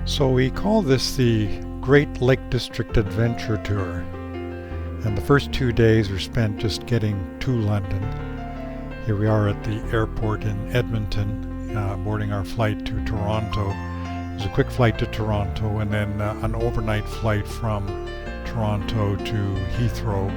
So we call this the Great Lake District Adventure Tour, and the first 2 days were spent just getting to London. Here we are at the airport in Edmonton, boarding our flight to Toronto. It was a quick flight to Toronto and then an overnight flight from Toronto to Heathrow.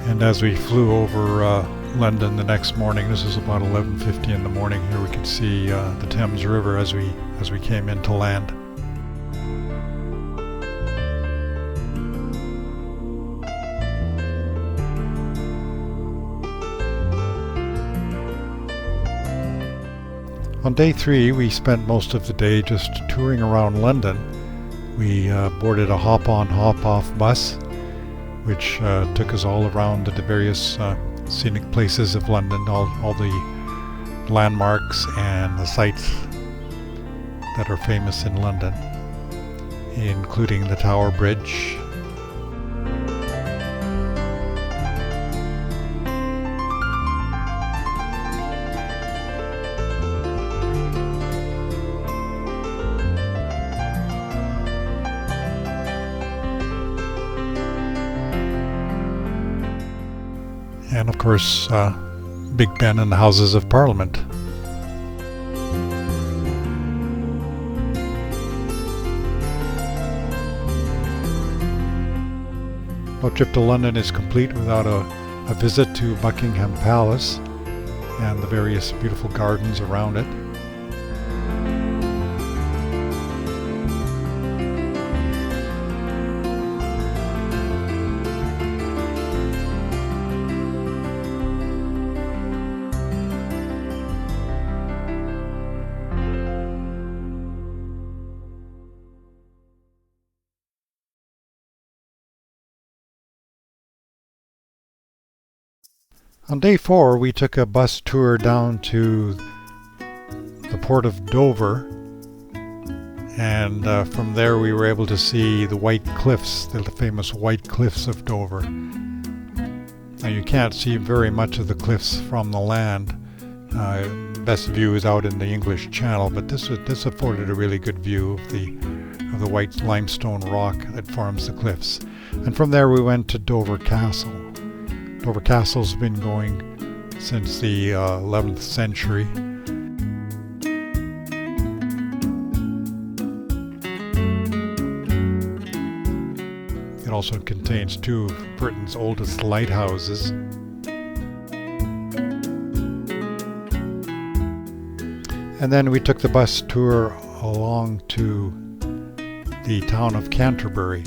And as we flew over London the next morning, this is about 11:50 in the morning. Here we could see the Thames River as we came into land. On day 3, we spent most of the day just touring around London. We boarded a hop-on, hop-off bus, which took us all around the various scenic places of London, all the landmarks and the sites that are famous in London, including the Tower Bridge. And of course, Big Ben and the Houses of Parliament. No trip to London is complete without a visit to Buckingham Palace and the various beautiful gardens around it. On day 4, we took a bus tour down to the port of Dover, and from there we were able to see the White Cliffs, the famous White Cliffs of Dover. Now you can't see very much of the cliffs from the land. Best view is out in the English Channel, but this afforded a really good view of the white limestone rock that forms the cliffs. And from there we went to Dover Castle. Dover Castle's been going since the 11th century. It also contains 2 of Britain's oldest lighthouses. And then we took the bus tour along to the town of Canterbury.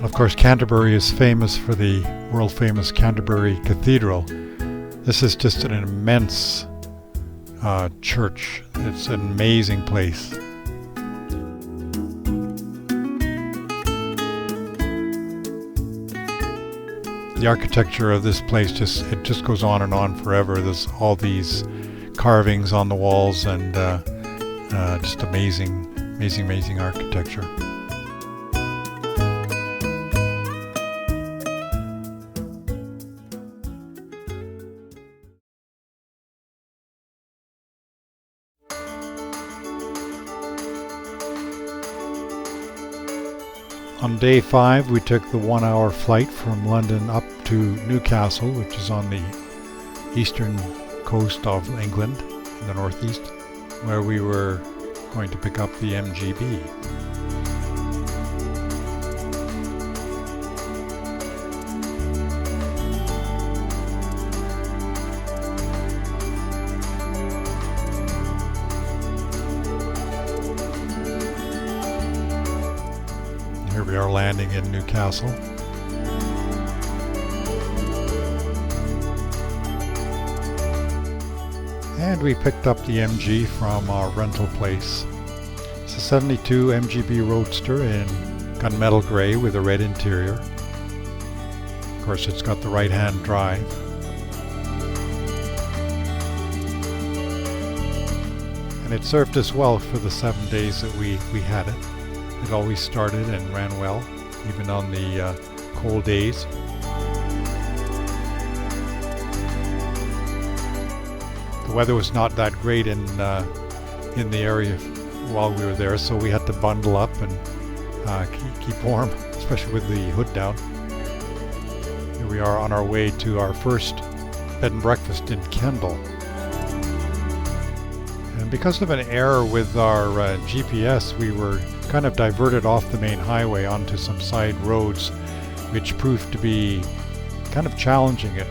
Of course, Canterbury is famous for the world-famous Canterbury Cathedral. This is just an immense church. It's an amazing place. The architecture of this place just goes on and on forever. There's all these carvings on the walls and just amazing architecture. On day 5, we took the 1-hour flight from London up to Newcastle, which is on the eastern coast of England, in the northeast, where we were going to pick up the MGB. our landing in Newcastle. And we picked up the MG from our rental place. It's a 72 MGB Roadster in gunmetal grey with a red interior. Of course, it's got the right-hand drive. And it served us well for the 7 days that we had it. It always started and ran well, even on the cold days. The weather was not that great in the area while we were there, so we had to bundle up and keep warm, especially with the hood down. Here we are on our way to our first bed and breakfast in Kendal. And because of an error with our GPS, we were kind of diverted off the main highway onto some side roads, which proved to be kind of challenging it,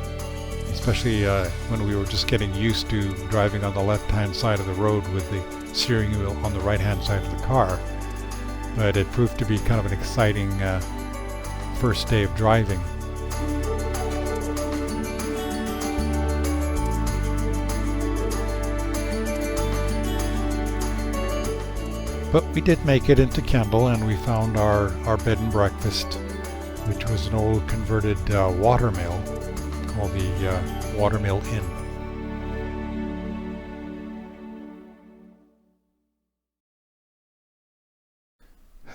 especially when we were just getting used to driving on the left-hand side of the road with the steering wheel on the right-hand side of the car. But it proved to be kind of an exciting first day of driving. But we did make it into Kendal, and we found our bed and breakfast, which was an old converted watermill called the Watermill Inn.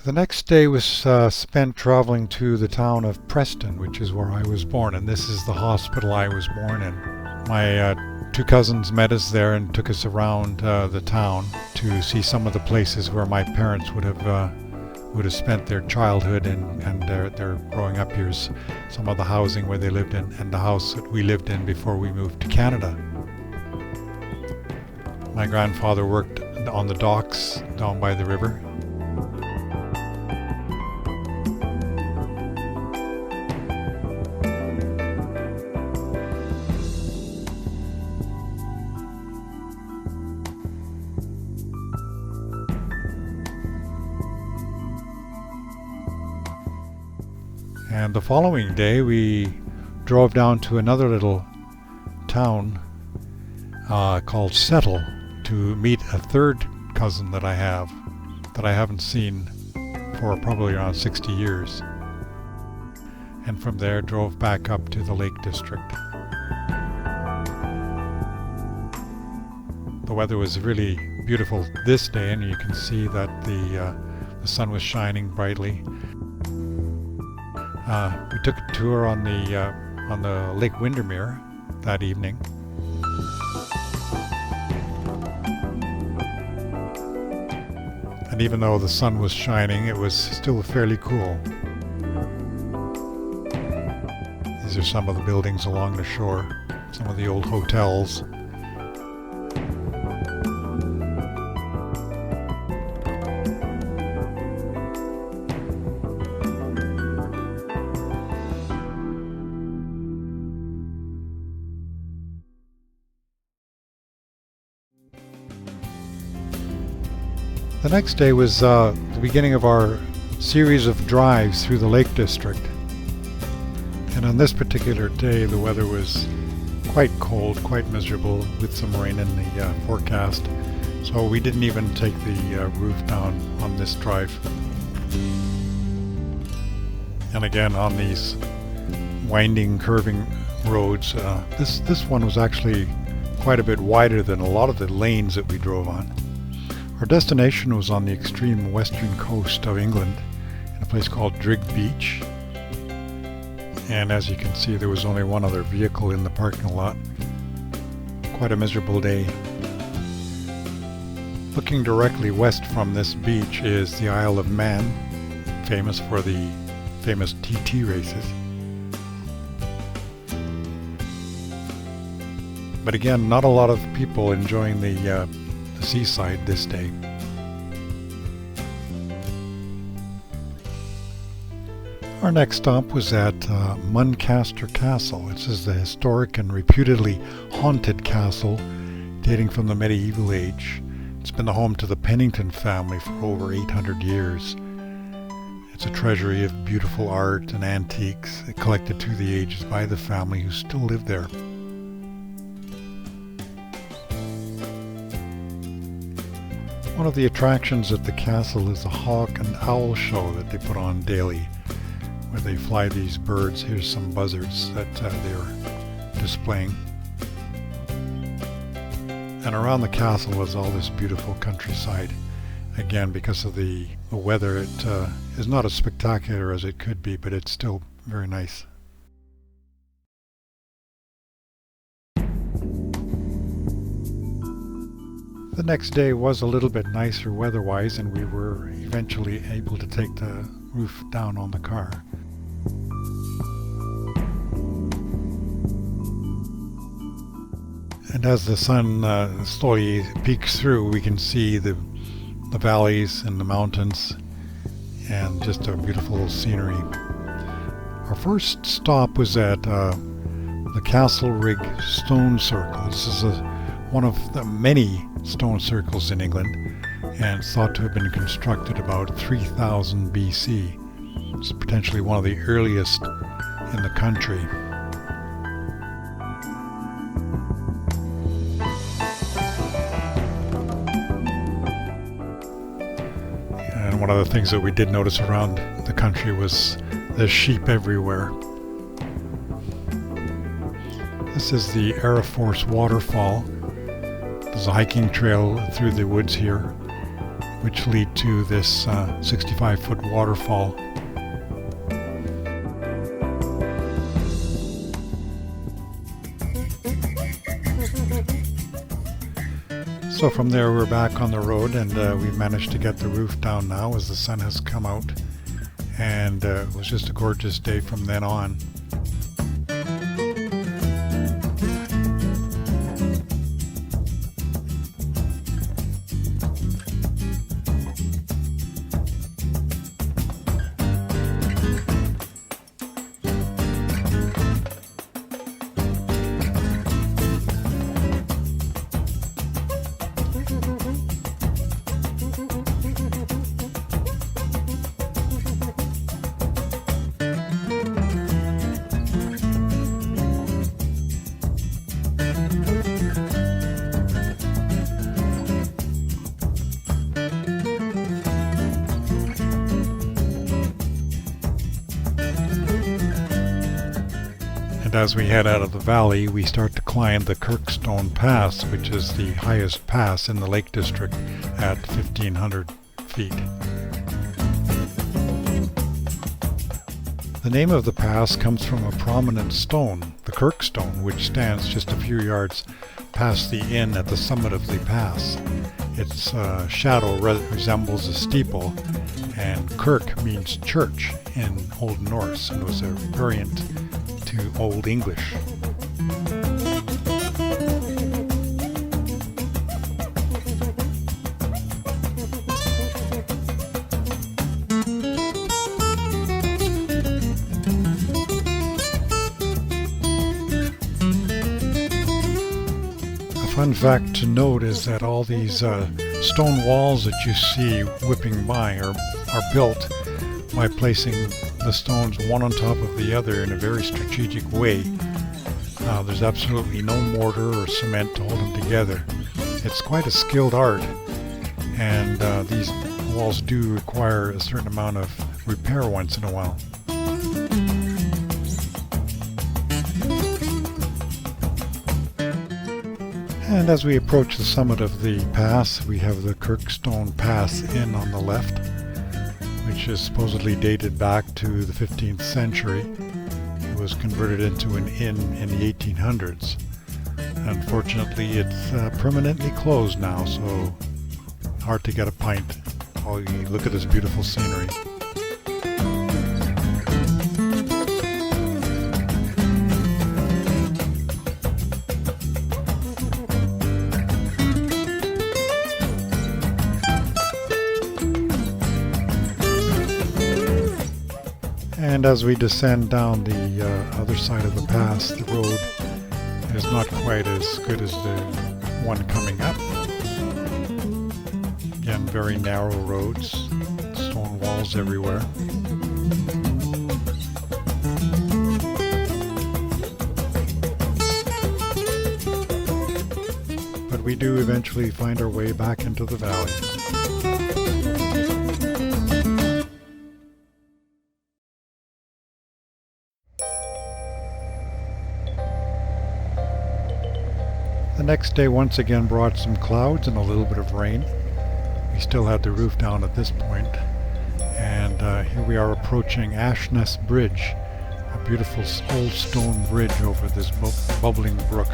The next day was spent traveling to the town of Preston, which is where I was born, and this is the hospital I was born in. My two cousins met us there and took us around the town to see some of the places where my parents would have spent their childhood and their growing up years. Some of the housing where they lived in, and the house that we lived in before we moved to Canada. My grandfather worked on the docks down by the river. And the following day we drove down to another little town called Settle to meet a third cousin that I haven't seen for probably around 60 years. And from there drove back up to the Lake District. The weather was really beautiful this day, and you can see that the sun was shining brightly. We took a tour on the Lake Windermere that evening. And even though the sun was shining, it was still fairly cool. These are some of the buildings along the shore, some of the old hotels. The next day was the beginning of our series of drives through the Lake District. And on this particular day, the weather was quite cold, quite miserable, with some rain in the forecast. So we didn't even take the roof down on this drive. And again, on these winding, curving roads, this one was actually quite a bit wider than a lot of the lanes that we drove on. Our destination was on the extreme western coast of England, in a place called Drigg Beach. And as you can see, there was only one other vehicle in the parking lot. Quite a miserable day. Looking directly west from this beach is the Isle of Man, famous for the famous TT races. But again, not a lot of people enjoying the seaside this day. Our next stop was at Muncaster Castle. This is the historic and reputedly haunted castle dating from the medieval age. It's been the home to the Pennington family for over 800 years. It's a treasury of beautiful art and antiques collected through the ages by the family who still live there. One of the attractions at the castle is a hawk and owl show that they put on daily, where they fly these birds. Here's some buzzards that they're displaying. And around the castle was all this beautiful countryside. Again, because of the weather, it is not as spectacular as it could be, but it's still very nice. The next day was a little bit nicer weather-wise, and we were eventually able to take the roof down on the car. And as the sun slowly peeks through, we can see the valleys and the mountains and just a beautiful scenery. Our first stop was at the Castlerig Stone Circle. This is one of the many stone circles in England, and it's thought to have been constructed about 3000 BC. It's potentially one of the earliest in the country. And one of the things that we did notice around the country was the sheep everywhere. This is the Aeroforce waterfall. There's a hiking trail through the woods here, which lead to this 65-foot waterfall. So from there we're back on the road, and we managed to get the roof down now as the sun has come out, and it was just a gorgeous day from then on. And as we head out of the valley, we start to climb the Kirkstone Pass, which is the highest pass in the Lake District at 1,500 feet. The name of the pass comes from a prominent stone, the Kirkstone, which stands just a few yards past the inn at the summit of the pass. Its shadow resembles a steeple, and Kirk means church in Old Norse, and was a variant to Old English. A fun fact to note is that all these stone walls that you see whipping by are built by placing the stones one on top of the other in a very strategic way. There's absolutely no mortar or cement to hold them together. It's quite a skilled art, and these walls do require a certain amount of repair once in a while. And as we approach the summit of the pass, we have the Kirkstone Pass Inn on the left, which is supposedly dated back to the 15th century. It was converted into an inn in the 1800s. Unfortunately, it's permanently closed now, so hard to get a pint while you look at this beautiful scenery. And as we descend down the other side of the pass, the road is not quite as good as the one coming up. Again, very narrow roads, stone walls everywhere. But we do eventually find our way back into the valley. The next day once again brought some clouds and a little bit of rain. We still had the roof down at this point, and here we are approaching Ashness Bridge, a beautiful old stone bridge over this bubbling brook.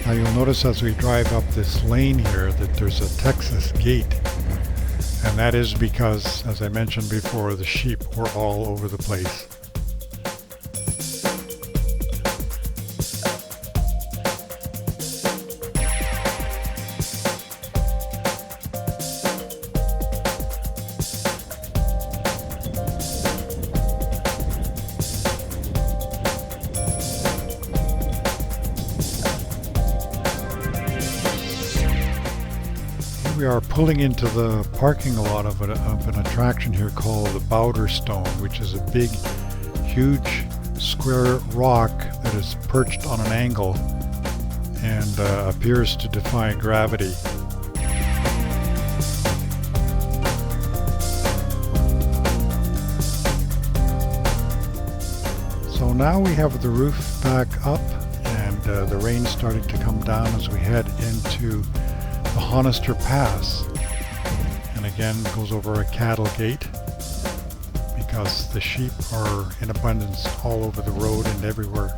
Now you'll notice as we drive up this lane here that there's a Texas gate, and that is because, as I mentioned before, the sheep were all over the place. We are pulling into the parking lot of an attraction here called the Bowder Stone, which is a big, huge square rock that is perched on an angle and appears to defy gravity. So now we have the roof back up, and the rain's starting to come down as we head into the Honister Pass, and again goes over a cattle gate because the sheep are in abundance all over the road and everywhere.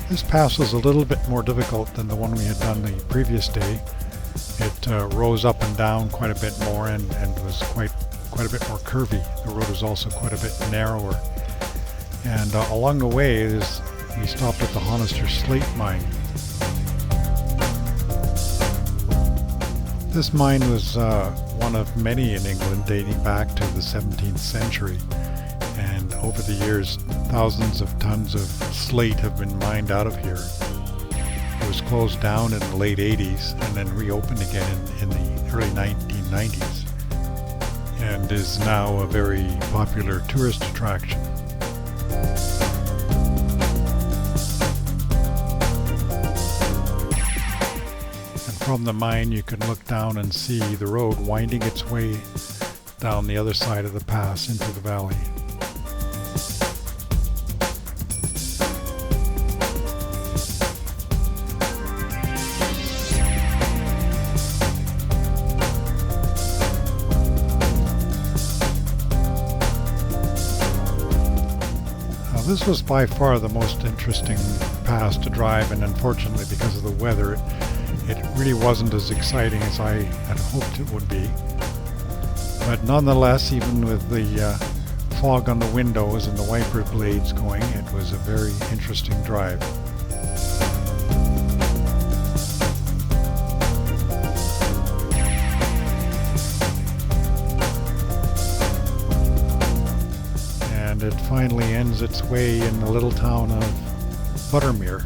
This pass was a little bit more difficult than the one we had done the previous day. It rose up and down quite a bit more and was quite a bit more curvy. The road was also quite a bit narrower. And along the way, we stopped at the Honister Slate Mine. This mine was one of many in England dating back to the 17th century. And over the years, thousands of tons of slate have been mined out of here. It was closed down in the late 80s and then reopened again in the early 1990s, and is now a very popular tourist attraction. From the mine you can look down and see the road winding its way down the other side of the pass into the valley. Now, this was by far the most interesting pass to drive, and unfortunately because of the weather it really wasn't as exciting as I had hoped it would be. But nonetheless, even with the fog on the windows and the wiper blades going, it was a very interesting drive. And it finally ends its way in the little town of Buttermere,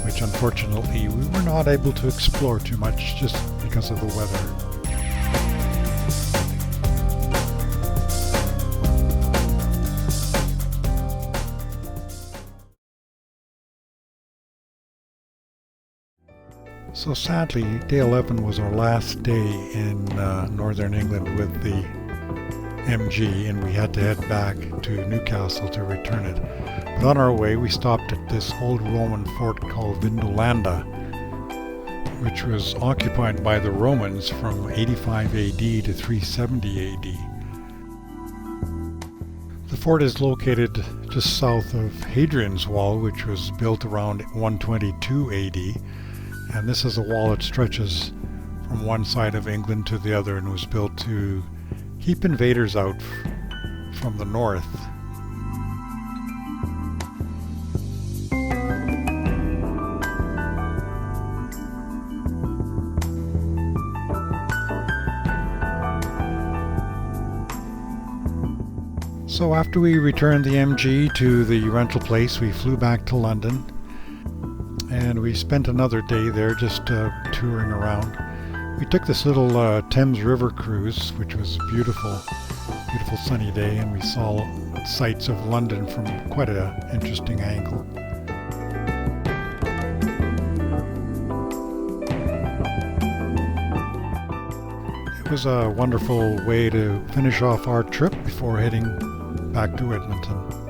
which unfortunately we were not able to explore too much just because of the weather. So sadly, day 11 was our last day in northern England with the MG, and we had to head back to Newcastle to return it. But on our way we stopped at this old Roman fort called Vindolanda, which was occupied by the Romans from 85 AD to 370 AD. The fort is located just south of Hadrian's Wall, which was built around 122 AD, And this is a wall that stretches from one side of England to the other and was built to keep invaders out from the north. So after we returned the MG to the rental place, we flew back to London, and we spent another day there just touring around. We took this little Thames River cruise, which was beautiful sunny day, and we saw sights of London from quite an interesting angle. It was a wonderful way to finish off our trip before heading back to Edmonton.